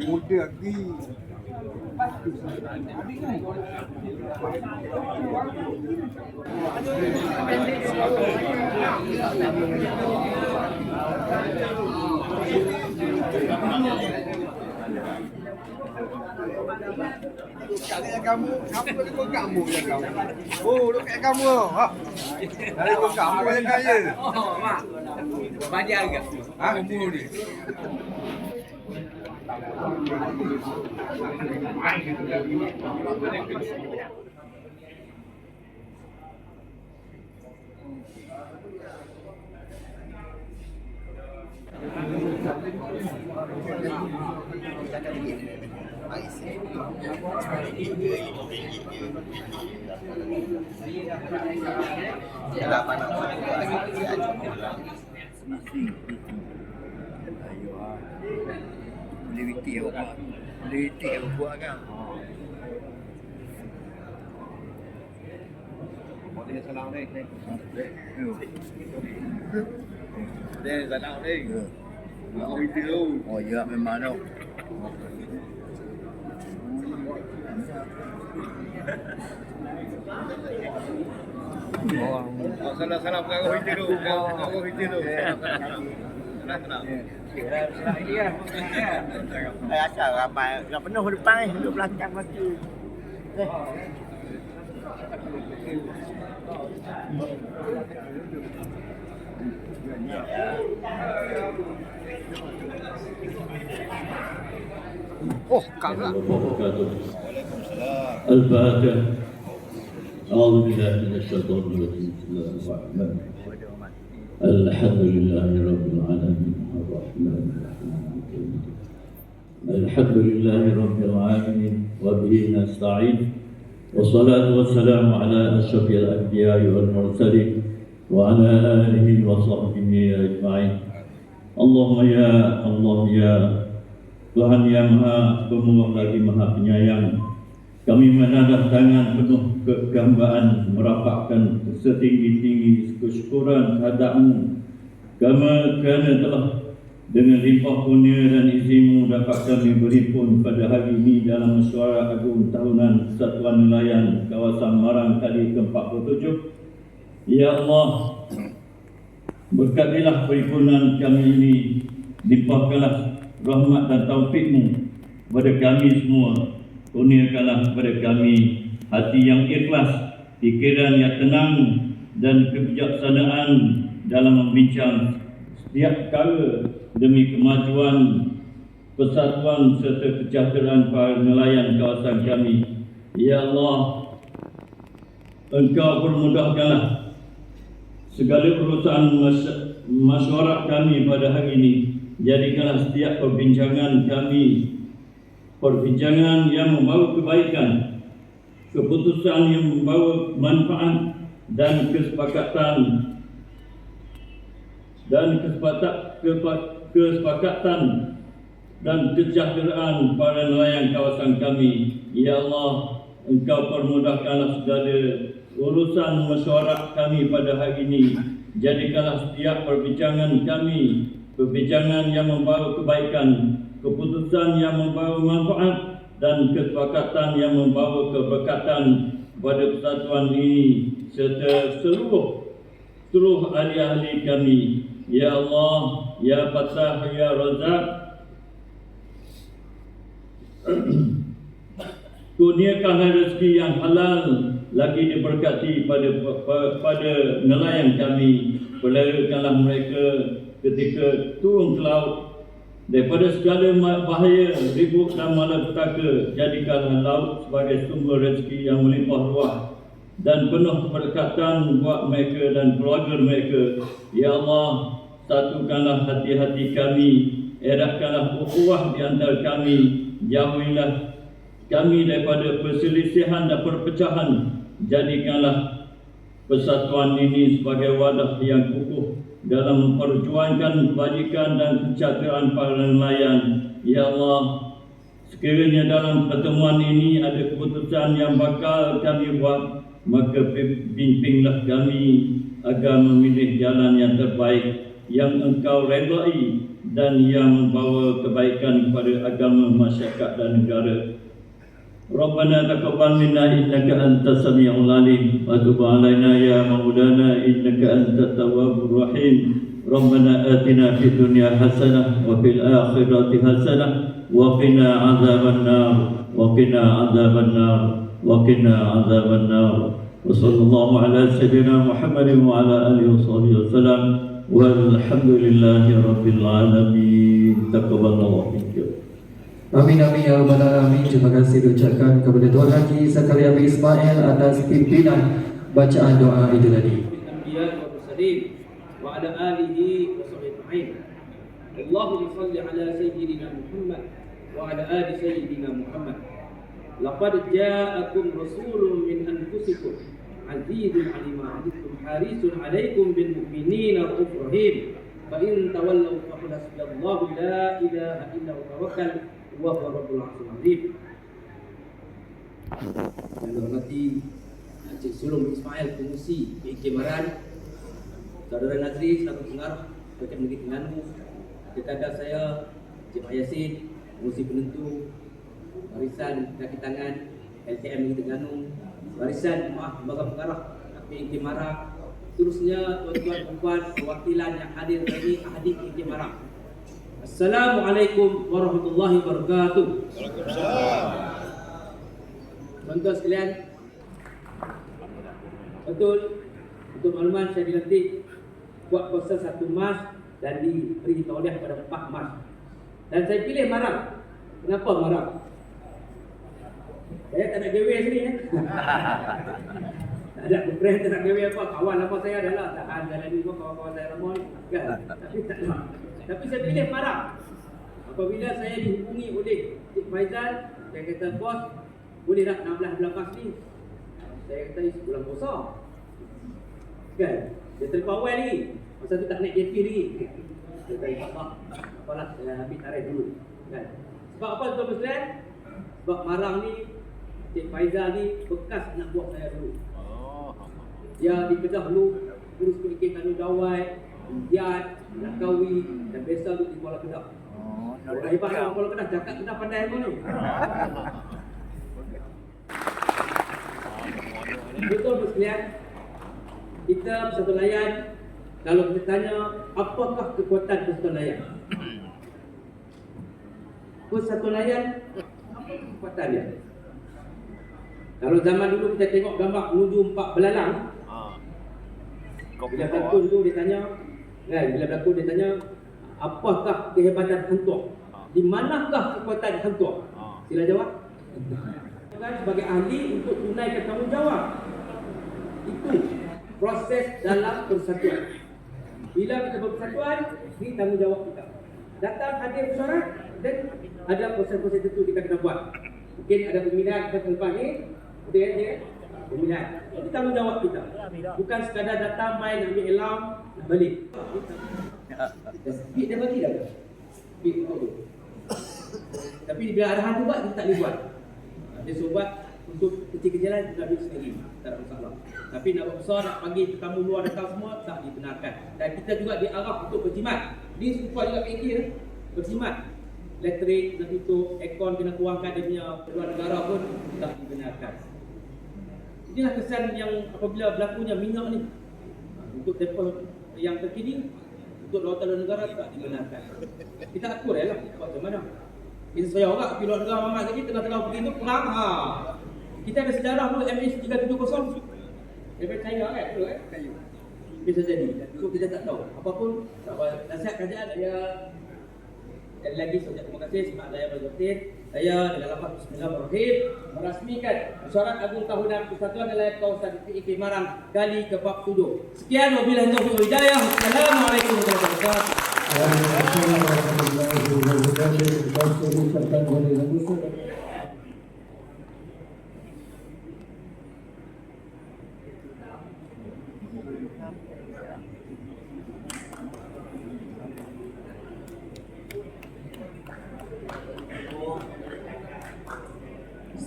Muda lagi. Kat kamu, siapa lagi kau kamu yang kamu? Oh, duk kat kamu. Ha. Dari kau kamu yang kaya. Oh, mak. Banyak ke? Ha? Umur ni. Lewiti awak. Lewiti awak buat kan. Dia salam ni. Dia salam ni. Mau video. Oh ya memang tu. Salam kau video dulu. Kau video dulu. Salam. Ini kan. Asal ramai, dah penuh depan ni, duduk belakang mati. Oh, kakak. الفاتحة أعوذ بالله من الشيطان الرجيم بسم الله الرحمن الرحيم الحمد لله رب العالمين الرحمن الرحيم الحمد لله رب العالمين وبه نستعين والصلاة والسلام على أشرف الأنبياء والمرسلين وعلى آله وصحبه أجمعين اللهم يا الله يا Tuhan yang Maha Pemurah lagi Maha Penyayang, kami menadah tangan penuh kegembaan merapatkan setinggi-tinggi kesyukuran kehadap-Mu kerana telah dengan limpah kurnia dan izin-Mu dapat kami berhimpun pada hari ini dalam mesyuarat agung tahunan Persatuan Nelayan Kawasan Marang kali ke-47. Ya Allah, berkatilah perhimpunan kami ini, limpahkanlah rahmat dan taufik-Mu kepada kami semua. Kurniakanlah kepada kami hati yang ikhlas, fikiran yang tenang dan kebijaksanaan dalam membincang setiap perkara demi kemajuan persatuan serta kesejahteraan para nelayan kawasan kami. Ya Allah, Engkau permudahkanlah segala urusan masyarakat kami pada hari ini. Jadikanlah setiap perbincangan kami perbincangan yang membawa kebaikan, keputusan yang membawa manfaat dan kesepakatan dan kesejahteraan para nelayan kawasan kami. Ya Allah, Engkau permudahkanlah segala urusan masyarakat kami pada hari ini. Jadikanlah setiap perbincangan kami perbincangan yang membawa kebaikan, keputusan yang membawa manfaat dan kesepakatan yang membawa keberkatan pada persatuan ini serta seluruh ahli-ahli kami. Ya Allah, Ya Fattah, Ya Razak, kurniakanlah rezeki yang halal lagi diberkati pada nelayan kami. Peliharakanlah mereka ketika turun ke laut daripada segala bahaya, ribut dan malapetaka. Jadikanlah laut sebagai sumber rezeki yang melimpah ruah dan penuh keberkatan buat mereka dan keluarga mereka. Ya Allah, satukanlah hati-hati kami, eratkanlah ukhuwah di antara kami, jauhilah kami daripada perselisihan dan perpecahan. Jadikanlah persatuan ini sebagai wadah yang kukuh dalam memperjuangkan kebajikan dan kesejahteraan para nelayan. Ya Allah, sekiranya dalam pertemuan ini ada keputusan yang bakal kami buat, maka bimbinglah kami agar memilih jalan yang terbaik, yang Engkau redai dan yang membawa kebaikan kepada agama, masyarakat dan negara. Rabbana taqabbal minna innaka antas samiul alim wa tub alaina ya maulana innaka antat tawwabur rahim. Rabbana atina fid dunya hasanah wa fil akhirati hasanah wa qina adzabannar wa qina adzabannar wa qina adzabannar. Wa sallallahu ala sayyidina Muhammadin wa ala alihi wa sallam. Walhamdulillahi rabbil alamin. Taqabbalallahu minkum. Amin amin ya rabbal alamin. Terima kasih diucapkan kepada Tuan Haji Zakaria bin Ismail atas pimpinan bacaan doa itu tadi. Anbiya wa mursalin wa ala alihi wa sahbihi. Allahumma shalli ala sayyidina Muhammad wa ala ali sayyidina Muhammad. Laqad ja'akum rasulun min anfusikum azizun 'alima 'ankum harisun 'alaikum bil mu'minina raufur rahim. Fa in tawallaw faqul hasbiyallahu la ilaha illa huwa tawakkal wa huwa rabbul 'arsyil 'azim. Yang dihormati Encik Sulung Ismail Pengusi PK Maran, Saudara Nazri selaku pengarah Dekat Negeri Terengganu, Dekada saya Encik Mak Yasin, Pengusi Penentu, Barisan Kaki Tangan LTM Negeri Terengganu, Barisan Lembaga Pengarah PK Maran, seterusnya tuan-tuan dan puan perwakilan yang hadir hari ini, ahli PK Maran. Assalamualaikum warahmatullahi wabarakatuh. Waalaikumsalam. Tuan-tuan sekalian, betul, untuk makluman saya dilantik buat puasa 1 Mac dan diberi tauliah pada 4 Mac. Dan saya pilih Maram. Kenapa Maram? Saya tak nak gawe sini ya. Tak ada friend, tak nak gawe apa, kawan apa saya adalah tahan jalan ni kawan-kawan saya ramai kan. Tapi tak nak. Tapi saya pilih Maram. Apabila saya dihubungi oleh Cik Faizal, saya kata bos, boleh tak 16-18 ni? Saya kata bulan puasa kan, dia terpawai lagi, masa tu tak naik JP lagi. Saya kata insyaAllah apalah, saya ambil tarikh dulu kan. Sebab apa tuan Muslim? Sebab Marang ni, Cik Faizal ni bekas anak buah saya dulu. Dia di Kedah dulu urus pendidikan Tanjung Dawai, Indian, Langkawi dan biasa tu di Kuala Kedah. Orang hebat orang Kuala Kedah, cakap Kedah pandai pun ni. Betul sekalian, kita Persatuan Layan, kalau kita tanya apakah kekuatan Persatuan Layan? Persatuan Layan, apa kekuatan dia? Kalau zaman dulu kita tengok gambar menuju 4 belalang, bila berlakon tu dia tanya, kan, bila berlakon dia tanya apakah kehebatan Hang Tuah? Di manakah kekuatan Hang Tuah? Sila jawab. Sebagai ahli untuk tunaikan tanggungjawab. Itu proses dalam persatuan. Bila kita berpersatuan, ini tanggungjawab kita. Datang hadir mesyuarat dan ada proses-proses tertentu kita kena buat. Mungkin ada pemilihan kita lepas ni, betul ya? Pemilihan. Itu tanggungjawab kita. Bukan sekadar datang main ambil alarm nak balik. Speed dia bagi dah. Speed tu. Tapi bila arahan tu buat, kita tak boleh buat. Dia suruh buat untuk kecil-kecilan kita ambil sendiri, tak ada masalah. Tapi nak buat besar, nak panggil tetamu luar datang semua, tak dibenarkan. Dan kita juga diarah untuk berjimat. Dia serupa juga fikir berjimat. elektrik kena tutup, aircon kena kurangkan dia punya keluar negara pun tak dibenarkan. Inilah kesan yang apabila berlakunya minyak ni untuk tempoh yang terkini untuk lautan luar negara tak dibenarkan. Kita atur lah macam mana. Kita saya orang pergi luar negara mamat lagi tengah-tengah pergi tu perang Kita ada sejarah dulu MH370 daripada China kan dulu kan. Bisa jadi. So kita tak tahu. Apapun nasihat kerajaan saya sekali lagi saya terima kasih sebab saya berjodoh. Saya dengan lafaz Bismillahirrahmanirrahim merasmikan Mesyuarat Agung Tahunan Persatuan Nelayan Kawasan PIK Marang Kali ke-7. Sekian wabillahi taufiq wal hidayah. Assalamualaikum warahmatullahi wabarakatuh.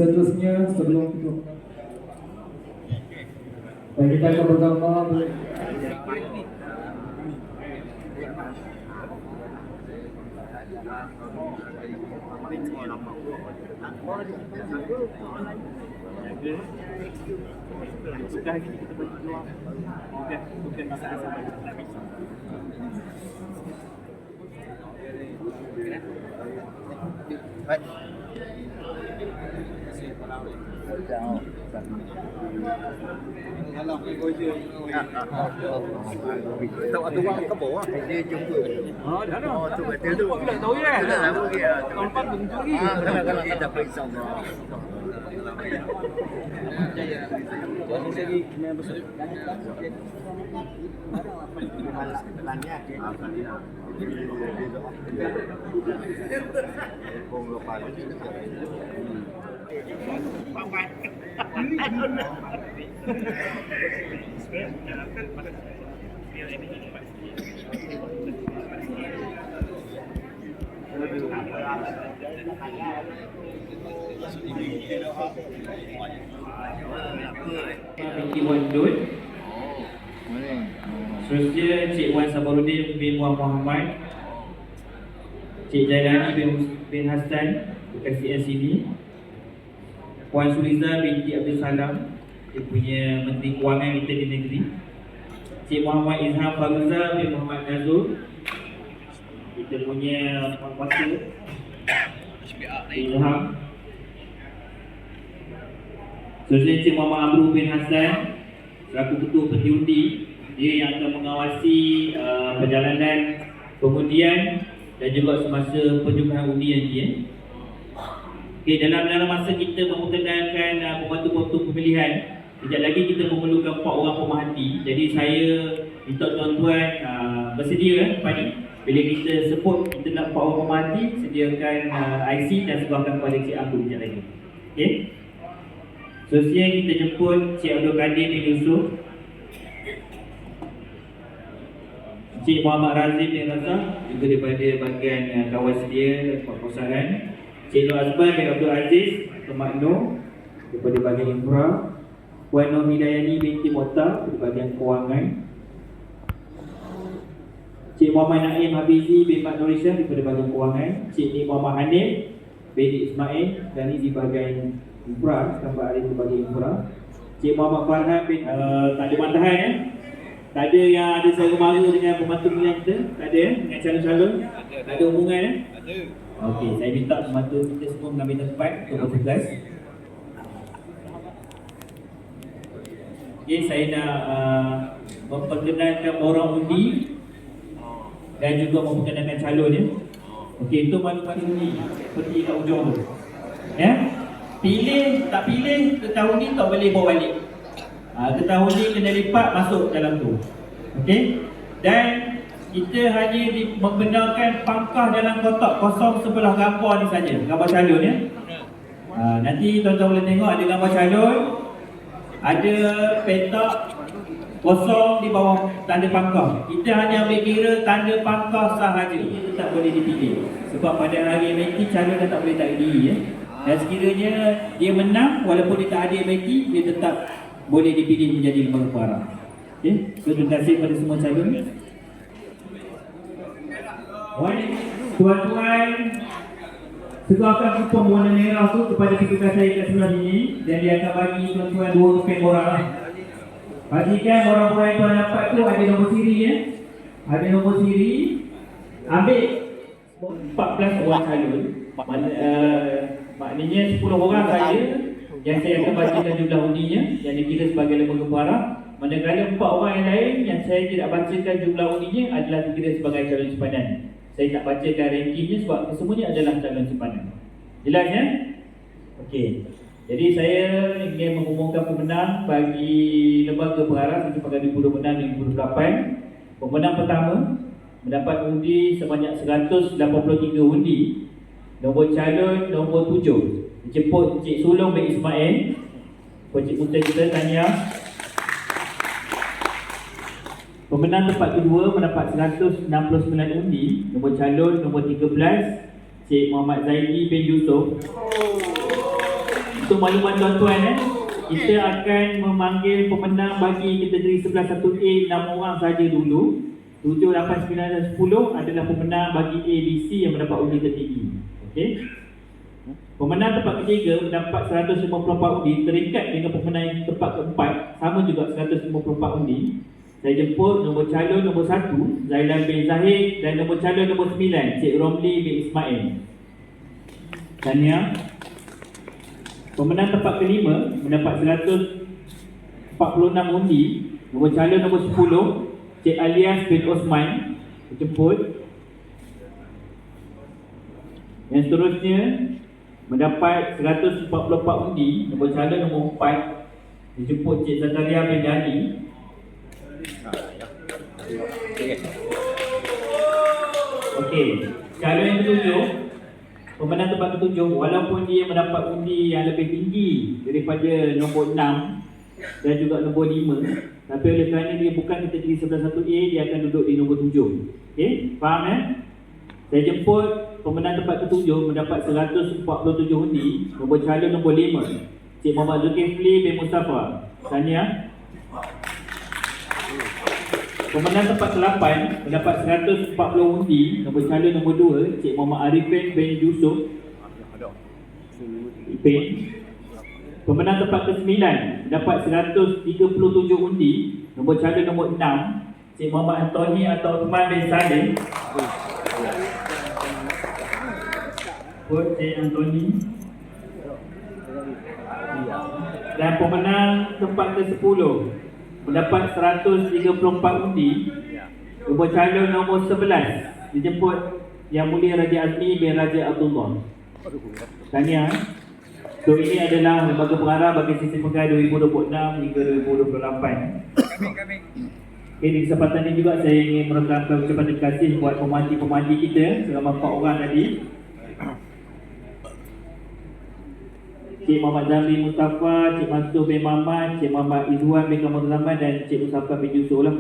Seterusnya sebelum itu kita akan bergambar Tahu ada orang ke bawah dia jumpa. Dah dah. Tu betul tu. Tak tahu ya. Tak tahu dia. Tahun lepas bentuk lagi. Kalau dia dapat insya-Allah. Binti Wan Dut. Seterusnya Cik Wan Sabarudin bin Wan Muhammad, Cik Jailani bin Hassan bekas CNCD, Puan Suriza binti Abdul Salam, dia punya Menteri Kewangan kita di negeri, Cik Muhammad Izham Faruza bin Muhammad Nazul, kita punya Puan Kuasa Ilham. Seterusnya Cik Muhammad Amru bin Hassan selaku Ketua Petiundi, dia yang akan mengawasi perjalanan pengundian dan juga semasa penjumlahan undian dia. Okey, dalam masa kita memperkenalkan pembantu-pembantu pemilihan, sekejap lagi kita memerlukan 4 orang pemerhati. Jadi saya minta tuan-tuan bersedia Pak Ni. Bila kita sebut kita nak 4 orang pemerhati, sediakan IC dan serahkan kepada Cik Abdul sekejap lagi. Okey. Seterusnya kita jemput Cik Abdul Kadir bin Yusof, Cik Muhammad Razif bin Razak juga daripada bahagian kawan sedia dan perpustakaan, Cik Nur Azman bin Abdul Aziz atau Mak Nur daripada bahagian infra, Puan Nur Hidayani binti Mokhtar daripada bahagian kewangan, Cik Muhammad Naim Habizi bin Mak Nurisha daripada bahagian kewangan, Cik Ni Muhammad Hanif bin Ismail dan ini di bahagian infra, tambah ada di bahagian infra, Cik Muhammad Farhan bin tak ada mantahan tak ada yang ada saudara mara dengan pembantu pilihan kita, tak ada dengan calon-calon, tak ada hubungan ada. Okey, saya minta pembantu kita semua mengambil tempat untuk bertugas. Okey, saya nak memperkenalkan orang undi dan juga memperkenalkan calon ya. Okey, itu malu-malu undi seperti kat ujung tu. Ya. Pilih tak pilih ke tahun ni tak boleh bawa balik. Ke tahun ni kena lipat masuk dalam tu. Okey. Dan kita hanya membenarkan pangkah dalam kotak kosong sebelah gambar ni saja, gambar calon ya. Nanti tuan-tuan boleh tengok ada gambar calon, ada petak kosong di bawah tanda pangkah. Kita hanya ambil kira tanda pangkah sahaja, itu tak boleh dipilih. Sebab pada hari MAT calon dah tak boleh tarik diri ya. Dan sekiranya dia menang walaupun dia tak ada MAT, dia tetap boleh dipilih menjadi lembaga pengarah. Okey, terima kasih kepada semua calon. Tuan-tuan Segarkan kupon warna merah tu kepada petugas saya kat sebelah sini, dan dia akan bagi tuan-tuan 2 keping borang lah. Pastikan borang-borang yang tuan dapat tu ada nombor siri ya. Ada nombor siri. Ambil 14 orang calon. Maknanya 10 orang saja yang saya akan bacakan jumlah undinya, yang dikira sebagai lembaga pengarah. Manakala 4 orang yang lain yang saya tidak bacakan jumlah undinya adalah dikira sebagai calon simpanan. Saya tak bacakan rankingnya sebab kesemuanya adalah calon simpanan. Jelas ya? Okey. Jadi saya ingin mengumumkan pemenang bagi lembaga pengarah sepanjang 2026-2028. Pemenang pertama mendapat undi sebanyak 183 undi. Nombor calon nombor 7 dijemput Encik Sulong bin Ismail. Encik Putera kita tahniah. Pemenang tempat kedua mendapat 169 undi. Nombor calon nombor 13 Cik Muhammad Zaidi bin Yusof. Untuk makluman tuan-tuan kita akan memanggil pemenang bagi kategori 11-1A 6 orang saja dulu. 7, 8, 9 dan 10 adalah pemenang bagi A, B, C yang mendapat undi tertinggi. Okey. Pemenang tempat ketiga mendapat 154 undi, terikat dengan pemenang yang tempat keempat sama juga 154 undi. Saya jemput nombor calon nombor 1 Zailan bin Zahid dan nombor calon nombor 9 Cik Romli bin Ismail. Tahniah. Pemenang tempat kelima mendapat 146 undi. Nombor calon nombor 10 Cik Alias bin Osman. Dijemput. Yang seterusnya mendapat 144 undi. Nombor calon nombor 4 dijemput Cik Zakaria bin Dani. Okey, calon yang ketujuh, pemenang tempat ketujuh, walaupun dia mendapat undi yang lebih tinggi daripada nombor 6 dan juga nombor 5, tapi oleh kerana dia bukan kategori 11-1A, dia akan duduk di nombor 7. Okey, faham ya? Saya jemput pemenang tempat ketujuh mendapat 147 undi. Nombor calon nombor 5 Cik Muhammad Zulkifli bin Mustafa. Tahniah. Pemenang tempat ke-8 mendapat 140 undi. Nombor calon nombor 2 Cik Muhammad Arifin bin Yusuf Ipin. Pemenang tempat ke-9 mendapat 137 undi. Nombor calon nombor 6 Cik Muhammad Antoni atau Uthman bin Salim. Cik Antoni. Dan pemenang tempat ke-10 mendapat 134 undi. Nombor calon nombor 11 dijemput Yang Mulia Raja Azmi bin Raja Abdullah. Tahniah. So ini adalah lembaga pengarah bagi sistem pegawai 2026 hingga 2028. Okay, di kesempatan ini juga saya ingin merekamkan ucapan terima kasih buat pemandu-pemandu kita selama 4 orang tadi. Cik Muhammad Zamri Mustafa, Cik Mansur bin Mamat, Cik Muhammad Izzuan bin Kamal Zaman dan Cik Mustafa bin Yusuf lah.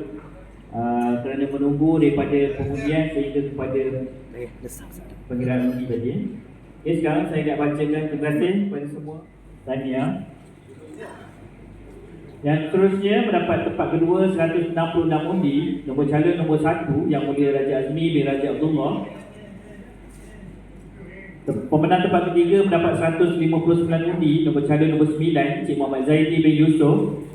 Kerana menunggu daripada pengundian sehingga kepada pengiraan undi tadi. Okay, sekarang saya nak bacakan terima kasih kepada semua. Tahniah. Yang seterusnya mendapat tempat kedua 166 undi. Nombor calon nombor 1 Yang Mulia Raja Azmi bin Raja Abdullah. Pemenang tempat ketiga mendapat 159 undi. Nombor calon nombor 9 Cik Muhammad Zaidi bin Yusuf.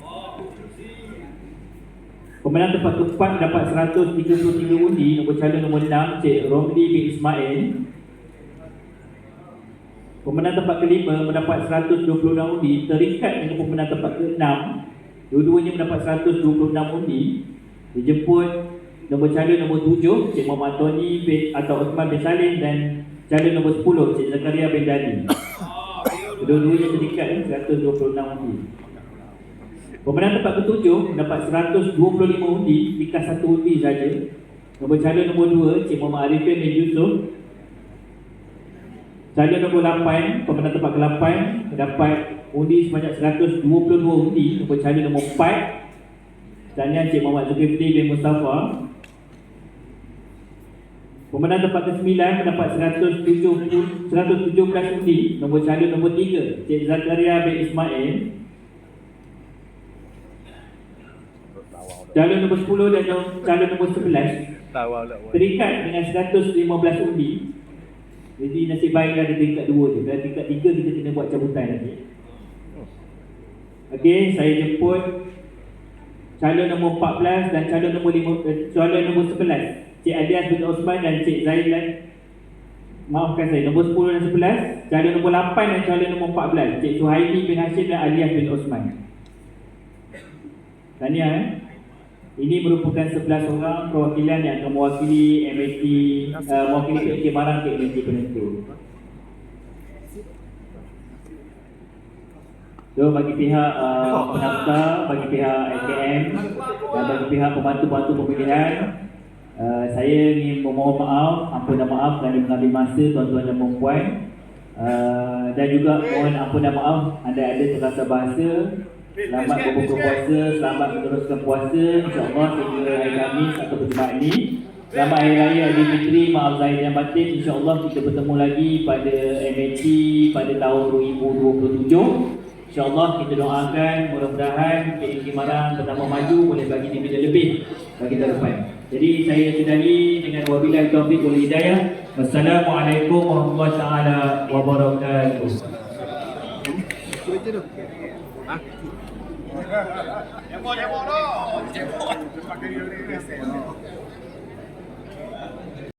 Pemenang tempat keempat mendapat 133 undi. Nombor calon nombor 6 Cik Romli bin Ismail. Pemenang tempat kelima mendapat 126 undi, terikat dengan pemenang tempat ke-6. Dua-duanya mendapat 126 undi. Dijemput nombor calon nombor 7 Cik Muhammad Tony bin atau Uthman bin Salim dan calon nombor 10 Cik Zakaria bin Dani. Dua-duanya terikat 126 undi. Pemenang tempat ke-7 mendapat 125 undi, tingkat 1 undi saja. Nombor calon nombor 2 Cik Muhammad Arifin bin Yusuf. Calon nombor 8, pemenang tempat ke-8 mendapat undi sebanyak 122 undi. Nombor calon nombor 4 Tahniah Cik Muhammad Zulkifli bin Mustafa. Pemenang tempat ke-9 mendapat 117 undi. Nombor calon nombor 3 Cik Zakaria bin Ismail. Calon nombor 10 dan calon nombor 11 terikat dengan 115 undi. Jadi nasib baiklah di tingkat 2 je. Dan tingkat 3 kita kena buat cabutan lagi. Okey, saya jemput calon nombor 14 dan calon nombor 11, Cik Alias bin Osman dan Cik Zailan. Maafkan saya, nombor 10 dan 11, calon nombor 8 dan calon nombor 14, Cik Suhaimi bin Hashim dan Alias bin Osman. Tahniah. Ini merupakan 11 orang perwakilan yang akan mewakili MAT, mewakili PK Marang ke MAT penentu. So bagi pihak pendaftar, bagi pihak LKM dan bagi pihak pembantu-pembantu pemilihan, saya ingin memohon maaf, ampun dan maaf kerana mengambil masa tuan-tuan dan puan-puan, dan juga mohon ampun dan maaf anda ada terasa bahasa. Selamat berbuka puasa, selamat meneruskan puasa, insyaAllah sehingga hari Khamis atau Jumaat ini. Selamat Hari Raya Aidilfitri, maaf zahir dan batin. InsyaAllah kita bertemu lagi pada MAT pada tahun 2027. InsyaAllah kita doakan mudah-mudahan PK Marang bertambah maju, boleh bagi dividen lebih bagi tahun depan. Jadi saya sudahi dengan wabillahi taufiq wal hidayah. Wassalamualaikum warahmatullahi taala wabarakatuh. Cebok dah. Cebok. Pakai dia ni.